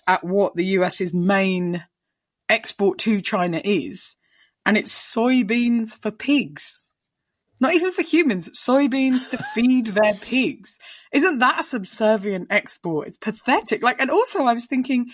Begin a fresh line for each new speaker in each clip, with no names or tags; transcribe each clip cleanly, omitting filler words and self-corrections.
at what the US's main export to China is, and it's soybeans for pigs. Not even for humans, soybeans to feed their pigs. Isn't that a subservient export? It's pathetic. And also I was thinking,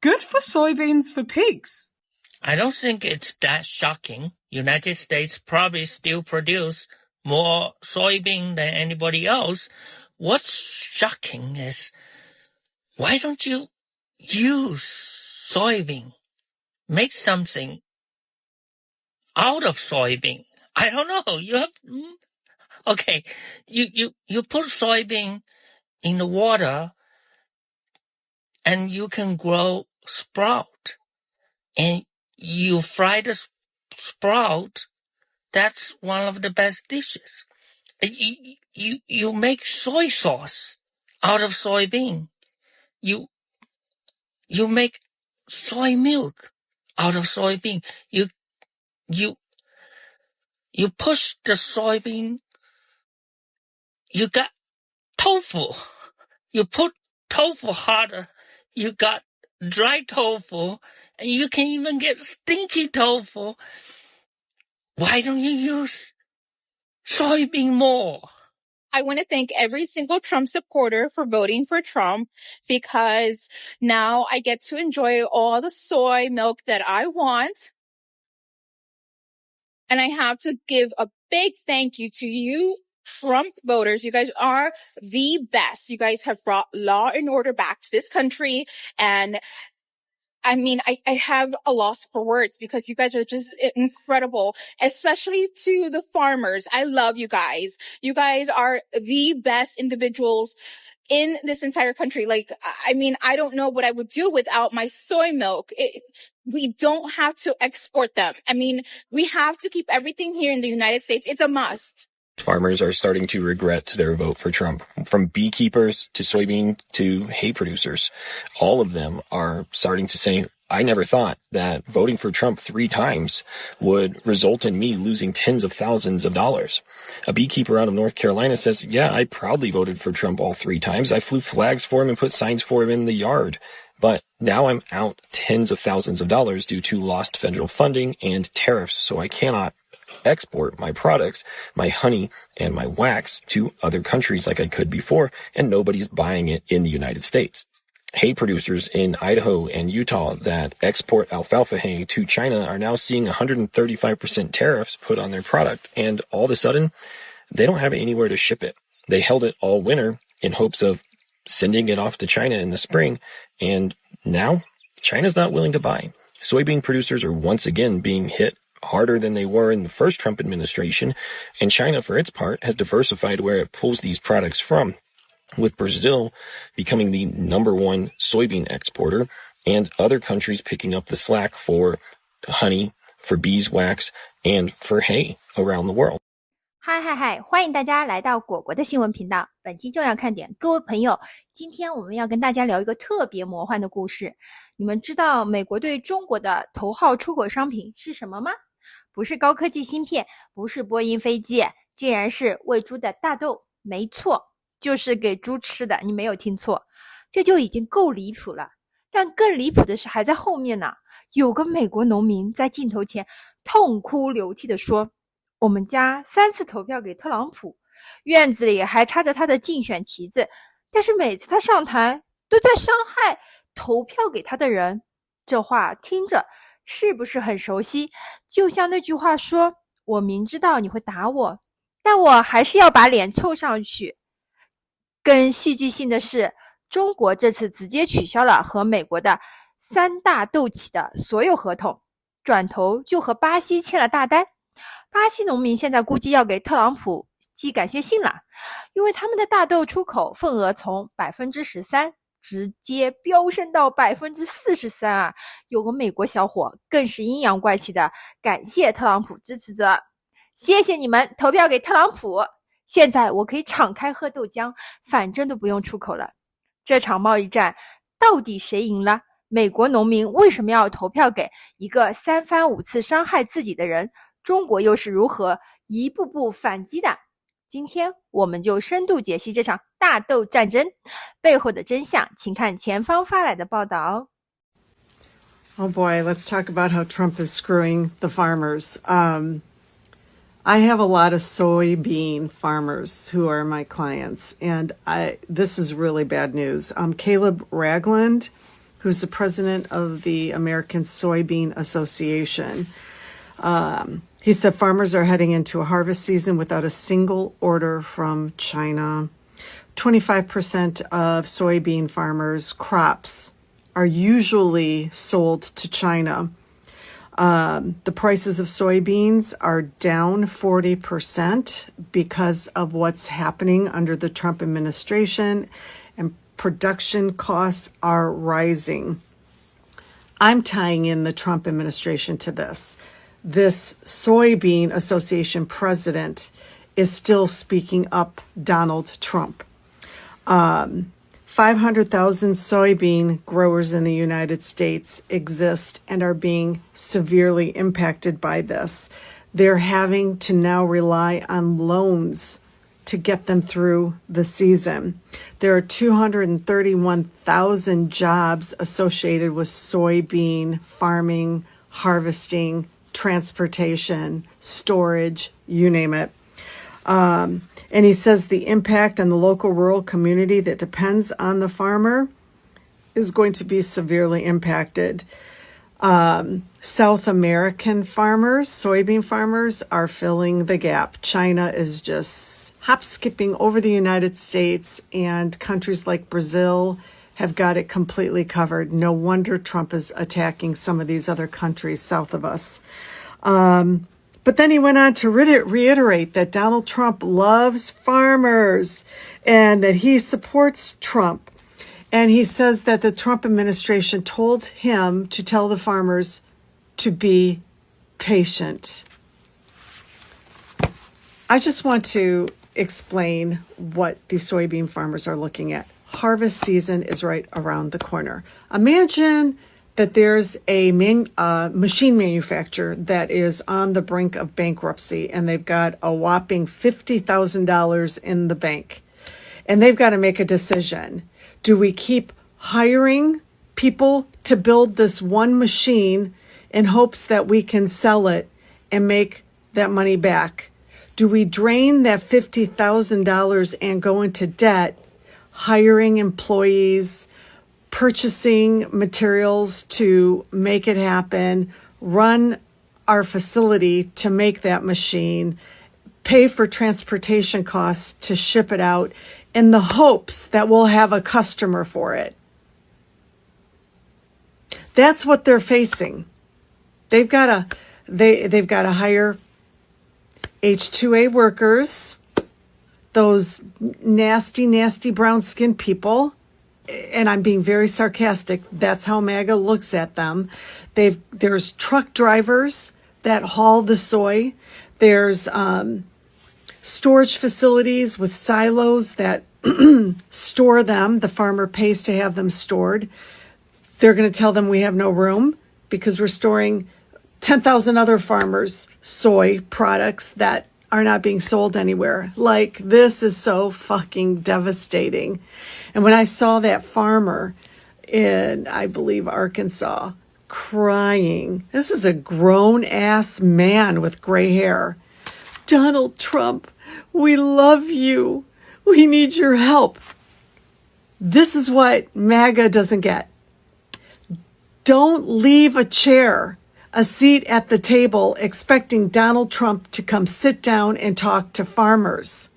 good for soybeans for pigs.
I don't think it's that shocking. United States probably still produce more soybean than anybody else. What's shocking is, why don't you use soybean? Make something out of soybean. I don't know. You have, okay. You put soybean in the water and you can grow sprout, and you fry the sprout. That's one of the best dishes. You make soy sauce out of soybean. You make soy milk out of soybean. You push the soybean. You got tofu. You put tofu harder. You got dry tofu, and you can even get stinky tofu. Why don't you use soybean more?
I want to thank every single Trump supporter for voting for Trump, because now I get to enjoy all the soy milk that I want. And I have to give a big thank you to you, Trump voters. You guys are the best. You guys have brought law and order back to this country. And I mean, I have a loss for words, because you guys are just incredible, especially to the farmers. I love you guys. You guys are the best individuals in this entire country. I mean, I don't know what I would do without my soy milk. We don't have to export them. I mean, we have to keep everything here in the United States. It's a must.
Farmers are starting to regret their vote for Trump. From beekeepers to soybean to hay producers, all of them are starting to say, I never thought that voting for Trump 3 times would result in me losing tens of thousands of dollars. A beekeeper out of North Carolina says, yeah, I proudly voted for Trump all 3 times. I flew flags for him and put signs for him in the yard. But now I'm out tens of thousands of dollars due to lost federal funding and tariffs, so I cannot export my products, my honey and my wax, to other countries like I could before, and nobody's buying it in the United States. Hay producers in Idaho and Utah that export alfalfa hay to China are now seeing 135% tariffs put on their product, and all of a sudden, they don't have anywhere to ship it. They held it all winter in hopes of sending it off to China in the spring, and now China's not willing to buy. Soybean producers are once again being hit harder than they were in the first Trump administration, and China, for its part, has diversified where it pulls these products from, with Brazil becoming the #1 soybean exporter, and other countries picking up the slack for honey, for beeswax, and for hay around the world.
嗨，欢迎大家来到果果的新闻频道。本期重要看点，各位朋友，今天我们要跟大家聊一个特别魔幻的故事。你们知道美国对中国的头号出口商品是什么吗？不是高科技芯片，不是波音飞机，竟然是喂猪的大豆。没错，就是给猪吃的，你没有听错。这就已经够离谱了，但更离谱的是还在后面呢。有个美国农民在镜头前痛哭流涕地说，我们家3次投票给特朗普，院子里还插着他的竞选旗子，但是每次他上台都在伤害投票给他的人。这话听着是不是很熟悉？就像那句话说，我明知道你会打我，但我还是要把脸凑上去。更戏剧性的是，中国这次直接取消了和美国的3大豆企的所有合同，转头就和巴西签了大单。巴西农民现在估计要给特朗普寄感谢信了，因为他们的大豆出口份额从 13% 直接飙升到 43% 啊！有个美国小伙更是阴阳怪气的感谢特朗普支持者，谢谢你们投票给特朗普，现在我可以敞开喝豆浆，反正都不用出口了。这场贸易战到底谁赢了？美国农民为什么要投票给一个3番5次伤害自己的人？中国又是如何一步步反击的？今天我们就深度解析这场大豆战争背后的真相，请看前方发来的报道。
Oh boy, let's talk about how Trump is screwing the farmers. I have a lot of soybean farmers who are my clients, and this is really bad news. Caleb Ragland, who's the president of the American Soybean Association, he said farmers are heading into a harvest season without a single order from China. 25% of soybean farmers' crops are usually sold to China. The prices of soybeans are down 40% because of what's happening under the Trump administration, and production costs are rising. I'm tying in the Trump administration to this. This Soybean Association president is still speaking up Donald Trump. 500,000 soybean growers in the United States exist and are being severely impacted by this. They're having to now rely on loans to get them through the season. There are 231,000 jobs associated with soybean farming, harvesting, transportation, storage, you name it. And he says the impact on the local rural community that depends on the farmer is going to be severely impacted. South American farmers, soybean farmers, are filling the gap. China is just hop-skipping over the United States, and countries like Brazil have got it completely covered. No wonder Trump is attacking some of these other countries south of us. But then he went on to reiterate that Donald Trump loves farmers and that he supports Trump. And he says that the Trump administration told him to tell the farmers to be patient. I just want to explain what the soybean farmers are looking at. Harvest season is right around the corner. Imagine that there's a machine manufacturer that is on the brink of bankruptcy, and they've got a whopping $50,000 in the bank. And they've got to make a decision. Do we keep hiring people to build this one machine in hopes that we can sell it and make that money back? Do we drain that $50,000 and go into debt, hiring employees, purchasing materials to make it happen, run our facility to make that machine, pay for transportation costs to ship it out in the hopes that we'll have a customer for it? That's what they're facing. They've got to hire H-2A workers, those nasty, nasty brown-skinned people. And I'm being very sarcastic. That's how MAGA looks at them. There's truck drivers that haul the soy. There's storage facilities with silos that store them. The farmer pays to have them stored. They're going to tell them we have no room because we're storing 10,000 other farmers' soy products that are not being sold anywhere. Like, this is so fucking devastating. And when I saw that farmer in, I believe, Arkansas, crying, this is a grown-ass man with gray hair. Donald Trump, we love you. We need your help. This is what MAGA doesn't get. Don't leave a seat at the table expecting Donald Trump to come sit down and talk to farmers.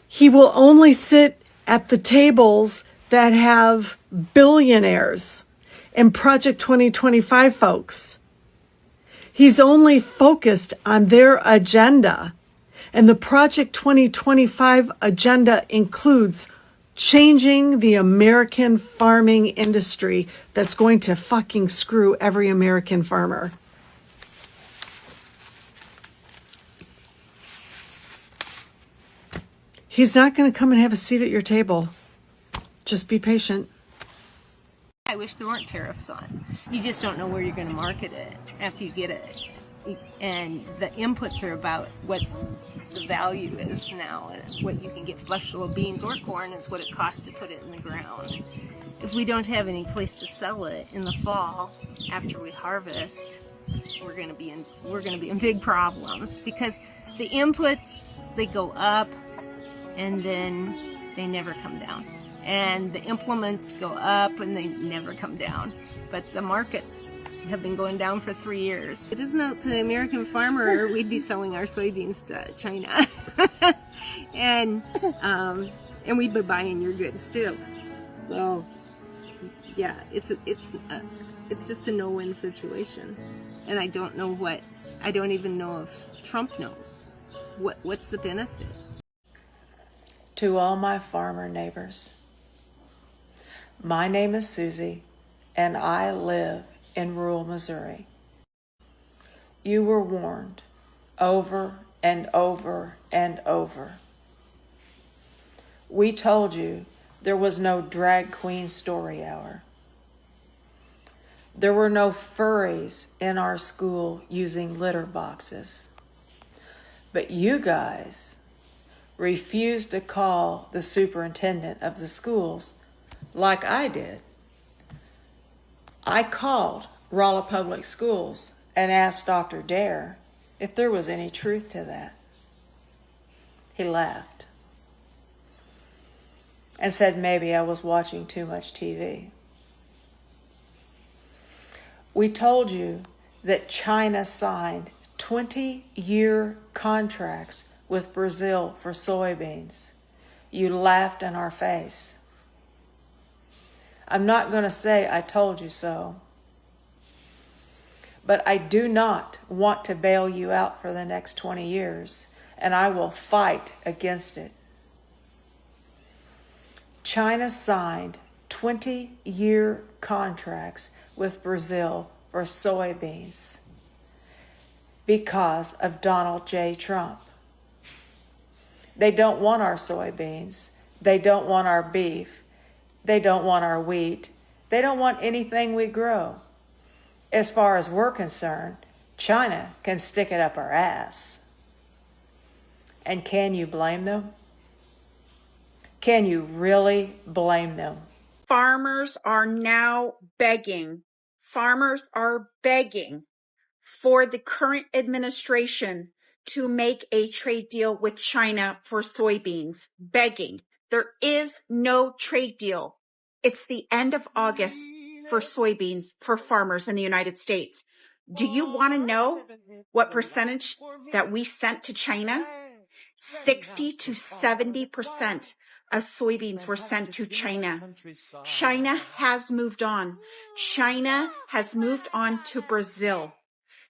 He will only sit at the tables that have billionaires and Project 2025 folks. He's only focused on their agenda. And the Project 2025 agenda includes changing the American farming industry that's going to fucking screw every American farmer. He's not going to come and have a seat at your table. Just be patient.
I wish there weren't tariffs on. You just don't know where you're going to market it after you get it. and the inputs are about what the value is now. What you can get bushel of beans or corn is what it costs to put it in the ground. If we don't have any place to sell it in the fall after we harvest, we're going to be in big problems, because the inputs, they go up and then they never come down, and the implements go up and they never come down, but the markets have been going down for 3 years. It isn't up to the American farmer, we'd be selling our soybeans to China. and we'd be buying your goods too. So yeah, it's just a no-win situation. And I don't even know if Trump knows. What's the benefit?
To all my farmer neighbors, my name is Susie, and I live in rural Missouri. You were warned over and over and over. We told you there was no drag queen story hour. There were no furries in our school using litter boxes. But you guys refused to call the superintendent of the schools like I did. I called Rolla Public Schools and asked Dr. Dare if there was any truth to that. He laughed and said maybe I was watching too much TV. We told you that China signed 20-year contracts with Brazil for soybeans. You laughed in our face. I'm not going to say I told you so, but I do not want to bail you out for the next 20 years, and I will fight against it. China signed 20-year contracts with Brazil for soybeans because of Donald J. Trump. They don't want our soybeans. They don't want our beef. They don't want our wheat. They don't want anything we grow. As far as we're concerned, China can stick it up our ass. And can you blame them? Can you really blame them?
Farmers are now begging. Farmers are begging for the current administration to make a trade deal with China for soybeans. Begging. There is no trade deal. It's the end of August for soybeans for farmers in the United States. Do you want to know what percentage that we sent to China? 60 to 70% of soybeans were sent to China. China has moved on. China has moved on to Brazil.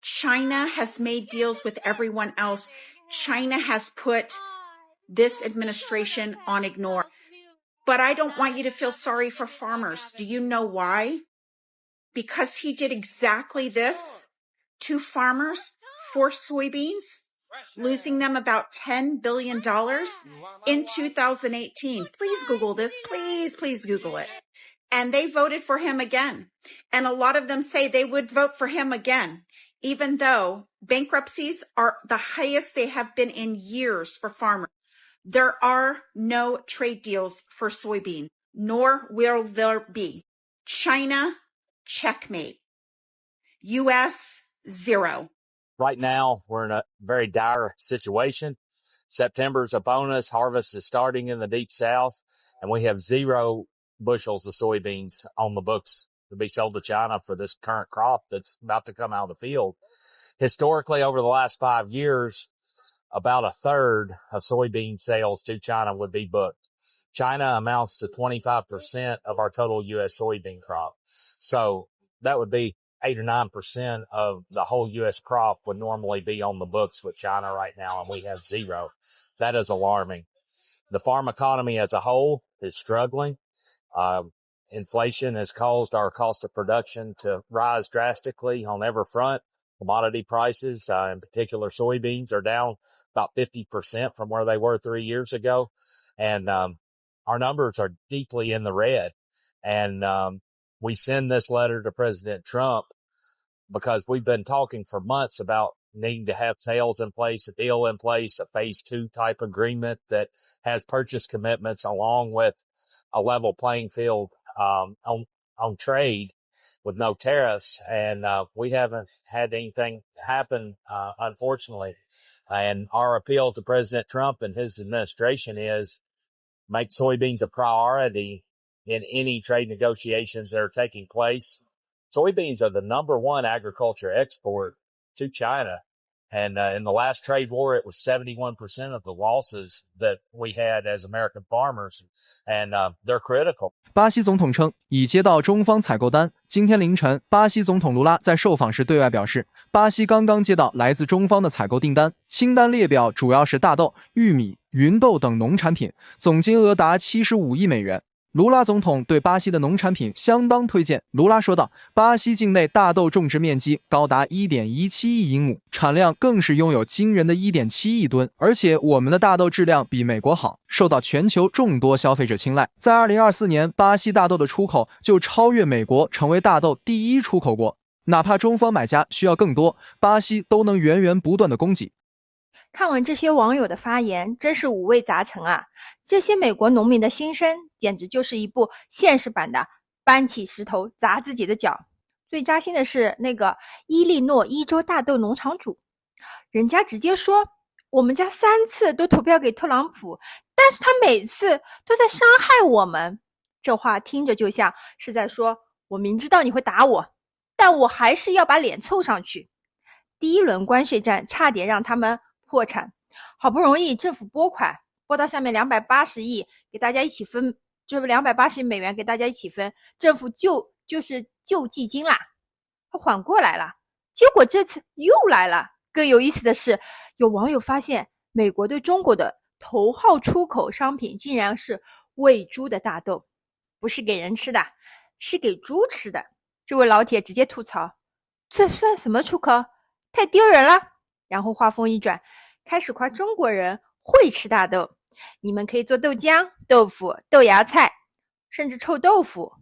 China has made deals with everyone else. China has put this administration on ignore. But I don't want you to feel sorry for farmers. Do you know why? Because he did exactly this to farmers for soybeans, losing them about $10 billion in 2018. Please Google this. Please Google it. And they voted for him again. And a lot of them say they would vote for him again, even though bankruptcies are the highest they have been in years for farmers. There are no trade deals for soybean, nor will there be. China, checkmate. U.S., 0.
Right now, we're in a very dire situation. September's upon us. Harvest is starting in the deep south, and we have 0 bushels of soybeans on the books to be sold to China for this current crop that's about to come out of the field. Historically, over the last 5 years, about a third of soybean sales to China would be booked. China amounts to 25% of our total U.S. soybean crop. So that would be 8 or 9% of the whole U.S. crop would normally be on the books with China right now, and we have 0. That is alarming. The farm economy as a whole is struggling. Inflation has caused our cost of production to rise drastically on every front. Commodity prices, in particular soybeans, are down about 50% from where they were 3 years ago. And our numbers are deeply in the red. And we send this letter to President Trump because we've been talking for months about needing to have sales in place, a deal in place, a phase 2 type agreement that has purchase commitments along with a level playing field on trade with no tariffs. And we haven't had anything happen, unfortunately. And our appeal to President Trump and his administration is make soybeans a priority in any trade negotiations that are taking place. Soybeans are the number one agriculture export to China. And in the last trade war, it was 71% of the losses that we had as American farmers. And they're critical.
巴西总统称已接到中方采购单。今天凌晨，巴西总统卢拉在受访时对外表示，巴西刚刚接到来自中方的采购订单，清单列表主要是大豆、玉米、芸豆等农产品，总金额达75亿美元。卢拉总统对巴西的农产品相当推荐。卢拉说道，巴西境内大豆种植面积高达 1.17 亿英亩，产量更是拥有惊人的 1.7 亿吨，而且我们的大豆质量比美国好，受到全球众多消费者青睐。在2024年，巴西大豆的出口就超越美国，成为大豆第一出口国。哪怕中方买家需要更多，巴西都能源源不断的供给。
看完这些网友的发言，真是五味杂陈啊！这些美国农民的心声，简直就是一部现实版的搬起石头砸自己的脚。最扎心的是那个伊利诺伊州大豆农场主，人家直接说，我们家3次都投票给特朗普，但是他每次都在伤害我们。这话听着就像是在说，我明知道你会打我，但我还是要把脸凑上去。第一轮关税战差点让他们破产，好不容易政府拨款拨到下面280亿给大家一起分，就是280亿美元给大家一起分，政府就是救济金啦，他缓过来了。结果这次又来了。更有意思的是，有网友发现美国对中国的头号出口商品竟然是喂猪的大豆，不是给人吃的，是给猪吃的。这位老铁直接吐槽，这算什么出口？太丢人了。然后话锋一转，开始夸中国人会吃大豆，你们可以做豆浆、豆腐、豆芽菜，甚至臭豆腐。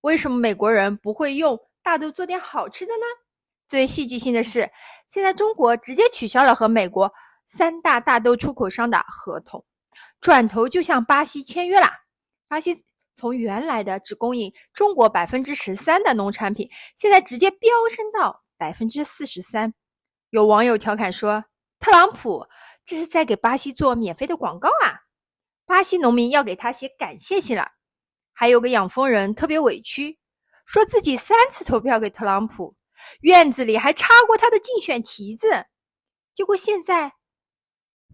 为什么美国人不会用大豆做点好吃的呢？最戏剧性的是，现在中国直接取消了和美国3大大豆出口商的合同，转头就向巴西签约啦。巴西从原来的只供应中国 13% 的农产品，现在直接飙升到 43%。有网友调侃说，特朗普这是在给巴西做免费的广告啊，巴西农民要给他写感谢信了。还有个养蜂人特别委屈，说自己3次投票给特朗普，院子里还插过他的竞选旗子，结果现在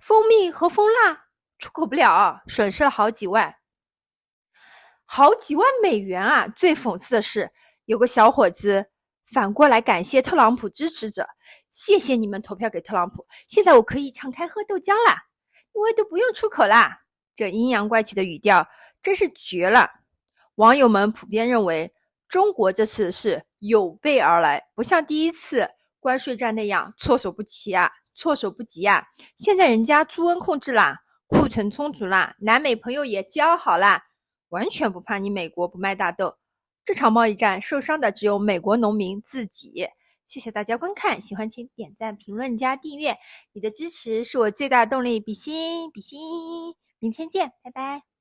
蜂蜜和蜂蜡出口不了，损失了好几万美元啊！最讽刺的是，有个小伙子反过来感谢特朗普支持者，谢谢你们投票给特朗普，现在我可以敞开喝豆浆啦，因为都不用出口啦。这阴阳怪气的语调真是绝了。网友们普遍认为，中国这次是有备而来，不像第一次关税战那样措手不及啊。现在人家猪瘟控制啦，库存充足啦，南美朋友也交好啦，完全不怕你美国不卖大豆。这场贸易战受伤的只有美国农民自己。谢谢大家观看，喜欢请点赞、评论加订阅，你的支持是我最大的动力，比心比心。明天见，拜拜。